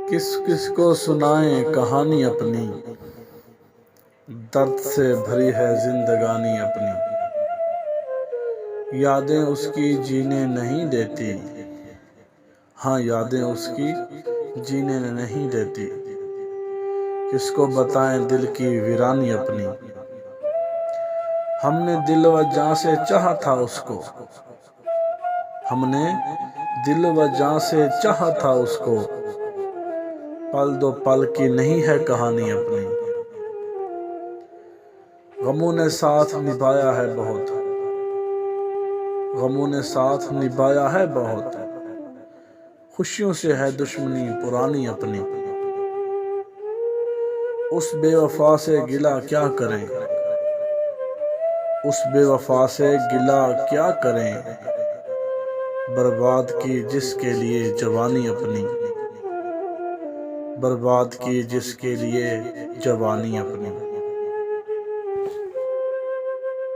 किस किस को सुनाएं कहानी अपनी, दर्द से भरी है जिंदगानी अपनी। यादें उसकी जीने नहीं देती, हाँ यादें उसकी जीने नहीं देती। किसको बताएं दिल की वीरानी अपनी। हमने दिल व जान से चाहा था उसको, हमने दिल व जान से चाहा था उसको। पल दो पल की नहीं है कहानी अपनी। गमों ने साथ निभाया है बहुत, गमों ने साथ निभाया है बहुत। खुशियों से है दुश्मनी पुरानी अपनी। उस बेवफा से गिला क्या करें, उस बेवफा से गिला क्या करें। बर्बाद की जिसके लिए जवानी अपनी, बर्बाद की जिसके लिए जवानी अपनी।